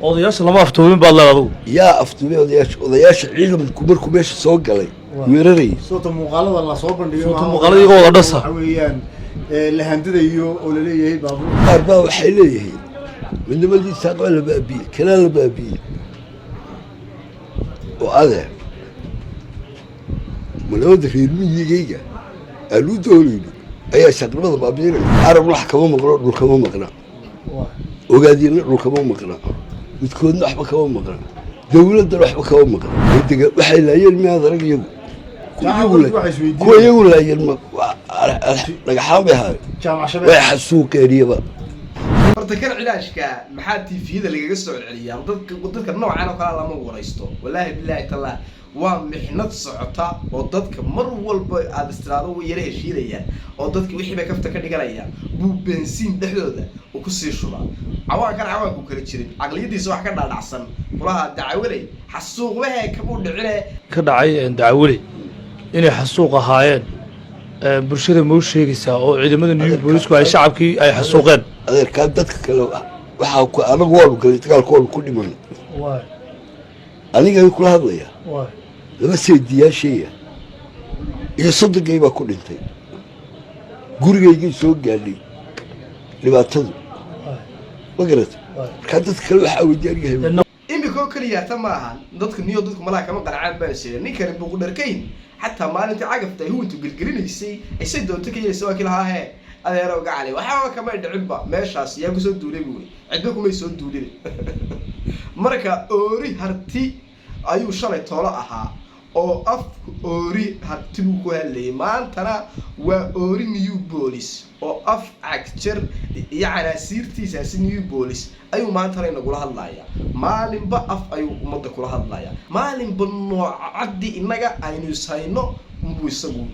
odayaasha lama aftuubin baad leedahay yaa aftuubay odayaasha ciidanku markuu meesha soo galay weeraray صوت مقالة ولا صوب بندقية صوت مقالة يقول ولا دسة حويان لهندده يو ولا ليه بابو أربعة وحيليه من دمدي ساقوا البابية كلام البابية وهذا من أود في المية جيجا قالوا دولي أي ساقوا البابية عرب راح كمان مقرأ كمان مقرأ وقاعدين نقرأ كمان مقرأ بتكون نحبة كمان مقرأ دولة راح كمان مقرأ وحيلا يرمي هذا رجل كو يقول لا يرمى رجحان بها ويحسوك قريبا برتكر علاجك محاتي في هذا اللي قصوا العليا وضدك النوع أنا قال الله مو وريستو والله بالله تعالى ومحنة صعطة وضدك مر والب على استرادو ويريه شيليا وضدك وحبة كفتك نقريا بو بنزين دحدوده وكسر شرا عوان كان عوان وكل شيء عقلية دي سواء كان على عصن وراها دعولي حسوق وها كبود عليه كدعي دعولي inay xasuuq ahaayeen bulshada ma u sheegaysaa oo ciidamada new booliisku ay shacabkii ay xasuuqeen adeerkaan dadka kale waxaa ku anagu waa galay dagaalkooda ku dhiman aniga kula hadlaya laba saydiyaasheeya iyo soddogay baa ku dhintay gurigaygii soo gaadhay dhibaatadu ma garatay markaa dadka kale waxaa weydiyaanyahay imikoo keliya ta maahan dadka niyo dadku malaha kama qaracaan baan sheegay ninkani buuq dharkayn xataa maalintii cagafta ay huwantu gelgelinaysay isay doonto ka yeesay waa kilaha hee adeero gacali waxba kama dhicinba meeshaas yaa ku soo duulay buuy cidba kuma soo duulin marka oori harti ayuu shalay toolo ahaa oo af oori harti buu ku hadlayay maantana waa oori new police oo af cagjar iyo canaasiirtiisaasi new police ayuu maantana inagula hadlayaa maalinba af ayuu ummadda kula hadlayaa maalinba noocadii inaga aynu ishayno unbuu isagu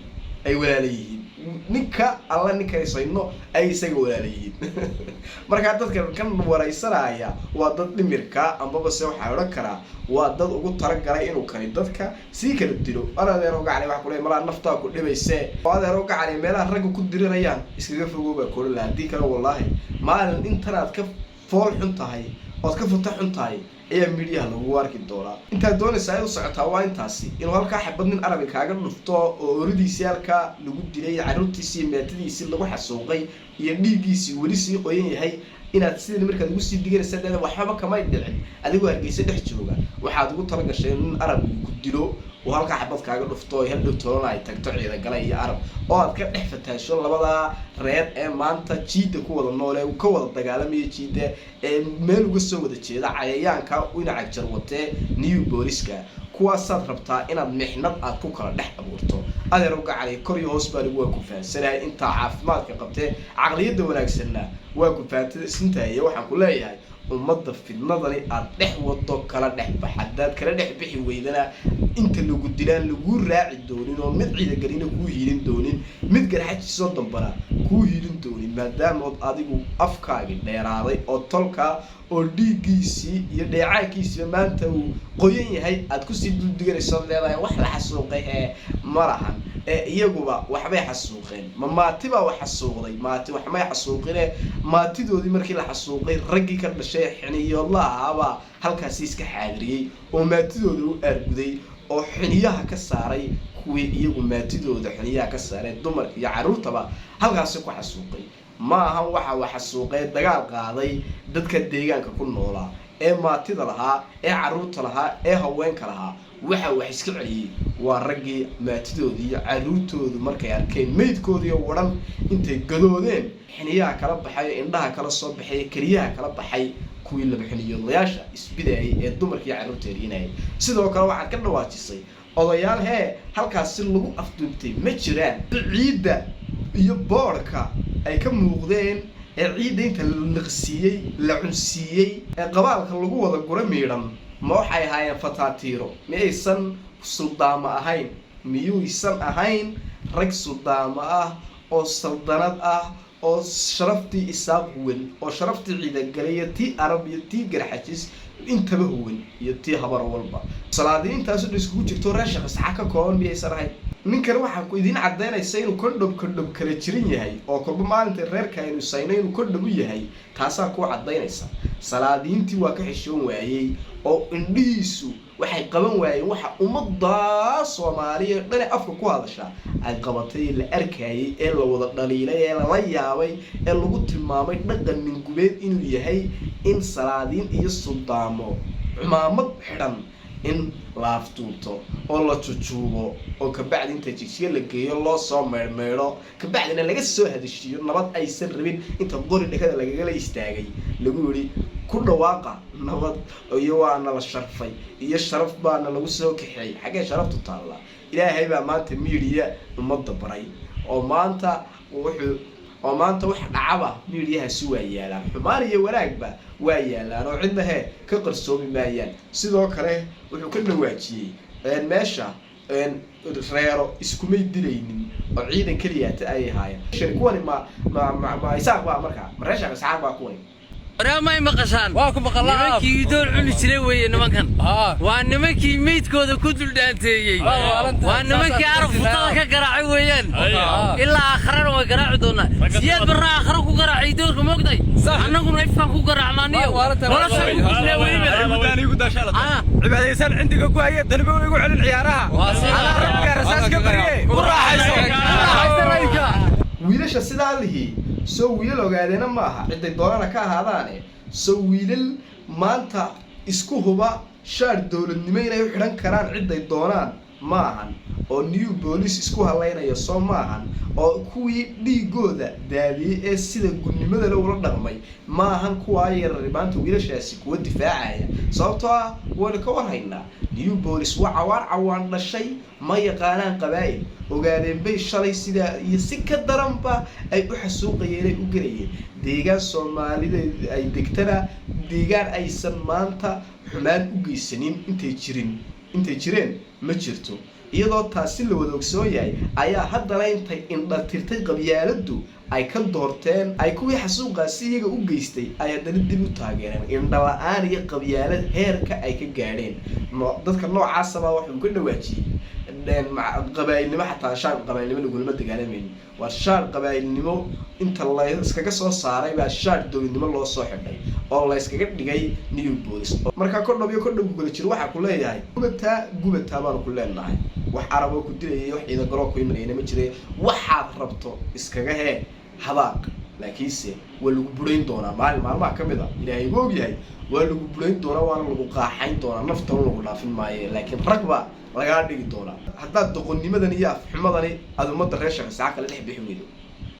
ay walaalayihiin ninka alla ninka ishayno ay isaga walaalayihiin markaa dadka kan waraysanaya waa dad dhimirka ambaba se waxaa odhan karaa waa dad ugu talagalay inuu kani dadka sii kala dilo adeero gacali wax kulay malaa naftaa ku dhibayse adeero gacali meelaha ragga ku dirirayaan iskaga fogooba koolala haddii kale wallaahi maalin intanaad ka fool xun tahay ood ka futa xun tahay ayaa midiyaha lagu arki doonaa intaad doonaysaa ay u socotaa waa intaasi inuu halkaa xabad nin arabi kaaga dhufto oo ooridiisii halkaa lagu dilay carruurtiisii iyo meetadiisii lagu xasuuqay iyo dhiiggiisii weli sii qoyan yahay inaad sidii markaad ugu sii diganaysa dheeda waxba kamay dhicin adigoo hargeysa dhex jooga waxaad ugu talagashay in arabi ku dilo oo halkaa xabad kaaga dhufto oo hadhow toolana ay tagto ciidan gala iyo arab oo aad ka dhex fataasho labada reer ee maanta jiida ku wada nool ee ka wada dagaalamaya jiida ee meel uga soo wada jeeda cayayaanka ina cagjar watee new booliska kuwaasaad rabtaa inaad mixnad aad ku kala dhex abuurto adeero gacali kor iyo hoos baan waa ku fahansanahay intaa caafimaadka qabtee caqliyadda wanaagsanna waa ku fahansantahay waxaan ku leeyahay ummadda fidnadani aad dhex wado kala dhex bax haddaad kala dhex bixi weydana inta lagu dilaan lagu raaci doonin oo mid ciidagalina kuu hiilin doonin mid garxajiisoo dambana kuu hiilin doonin maadaamood adigu afkaagii dheeraaday oo tolka oo dhiiggiisii iyo dheecaankiisiiba maanta uu qoyan yahay aad kusii duldiganayso leedahay wax la xasuuqay ee malahan iyaguba waxbay xasuuqeen maati baa wax xasuuqday maati waxmay xasuuqine maatidoodii markii la xasuuqay raggii ka dhashay xiniyoodlahaaba halkaasi iska xaadiriyey oo maatidooda u aarguday oo xiniyaha ka saaray kuwii iyagu maatidooda xiniyaha ka saaray dumarka iyo carruurtaba halkaasi ku xasuuqay ma ahan waxa wax xasuuqay dagaal qaaday dadka deegaanka ku noolaa ee maatida lahaa ee carruurta lahaa ee haweenka lahaa waxa wax iska celiyay waa raggii maatidoodii iyo carruurtoodu markay arkeen meydkoodii oo waran intay gadoodeen xiniyaha kala baxay indhaha kala soo baxay kaliyaha kala baxay kuwii laba xiniyoodlayaasha isbidayay ee dumarka iyo carruurta erinayay sidoo kale waxaad ka dhawaajisay odayaal hee halkaasi lagu afduubtay ma jiraan ciidda iyo boorka ay ka muuqdeen ee ciidda inta la liqsiiyey la cunsiiyey ee qabaalka lagu wada gura miidhan ma waxay ahaayeen fataatiiro miyaysan suldaamo ahayn miyuysan ahayn rag suldaamo ah oo saldanad ah oo sharaftii isaaq huwan oo sharaftii ciidagalaya tii arab iyo tii garxajis intaba huwan iyo tii habar walba salaadiintaasu iskugu jirto reer shaqo saxa ka kooban miyaysan ahayn ninkan waxaa ku idin cadaynaysa inuu kondhom kala jirin yahay oo kolba maalinta reerka aynu saynay inuu kondhom u yahay taasaa ku cadaynaysa salaadiintii waa ka xishoon waayey oo indhihiisu waxay qaban waayeen waxa ummadda Soomaaliyeed dhan afka ku hadasha ay qabatay la arkayay ee la wada dhaliilay ee la yaabay ee lagu tilmaamay dhaqan nin gubeed inuu yahay in salaadiin iyo suldaamo cumaamad xidhan in la aftuurto oo la jujuubo oo ka bacdi inta jigsiga la geeyo loo soo meermeero ka bacdina laga soo hadashiyo nabad aysan rabin inta qori dhagada lagaga istaagay lagu yiri ku dhawaaqa nabad iyo waana la sharfay iyo sharaf baana lagu soo kaxay xagee sharaftu taala ilaahay baa maanta miiriya ummadda baray oo maanta wax dhacaba miiriyaha si waa yaalaan xumaan iyo wanaagba waa yaalaan oo cidna ka qarsoomi maayaan sidoo kale wuxuu ka dhawaajiyay meesha reero isku may dilaynin oo ciidan kaliya ay ahaayeen shirkuwani ma isaaq baa markaa mareesha isaaq baa kuwani رامي مقشان واكو مقلا نمكي يدور على جري وين نمكن ونمكي ميت كود كدل دانتي ونمكي عرف فطاك قراعي وين إلا آخرنا وقراع دونا زياد برا آخر كو قراع يدور موقدي أنا كنا نفهم كو قراع مانيو ولا شيء كنا وين عبادي يقول داشالة عبادي يسال عندك كوية دنبوا يقول على العيارها على ربك رساس قبريه wiilasha sidaa lihi soo wiilal ogaadeena ma aha ciday doonana ka ahaadaane soo wiilal maanta isku huba shaar dawladnimo inay u xidhan karaan ciday doonaan ma ahan oo new police isku haleynaya soo ma ahan oo kuwii dhiigooda daadiyay ee sida gudnimada la ula dhaqmay ma ahan kuwa yaryar maanta wiilashaasi kuwa difaacaya sababtoo ah wada ka warhaynaa new police waa cawaan dhashay ma yaqaanaan qabaa'il ogaadeen bay shalay sida iyo si ka daranba ay u xasuuqayeen ay u galayeen deegaan Soomaalida ay degtana deegaan aysan maanta xumaan u geysanin intay jireen ma jirto iyadoo taasi la wada ogsoon yahay ayaa haddana intay indhatirtay qabyaaladu ay ka doorteen ay kuwii xasuuqaasi iyaga u geystay ay haddana dib u taageereen indhala'aan iyo qabyaalad heerka ay ka gaadheen dadka noocaas ah waxuu ka dhawaajiyay qabaa'ilnimo xataa shaar qabaa'ilnimo laguma dagaalamaynin waa shaar qabaa'ilnimo inta la iskaga soo saaray baa shaar dowladnimo loo soo xidhay oo la iskaga dhigay new police marka kordhob kula jiro waxa ku leeyahay gubataa baan ku leenahay wax arabo ku dilayay wax ciidan garo ku imanayna ma jiray waxaad rabto iskaga hee hadaaq laakiinse waa lagu burayn doonaa maalmaha kamid ah ilaahay og yahay waa lagu burayn doonaa waana lagu qaaxayn doonaa nafta lagu dhaafin maayo laakiin ragba laga dhigi doonaa haddaad doqonnimadan iyo afxumadani aad ummadda reer shaqo saaka la dhex bixi weydo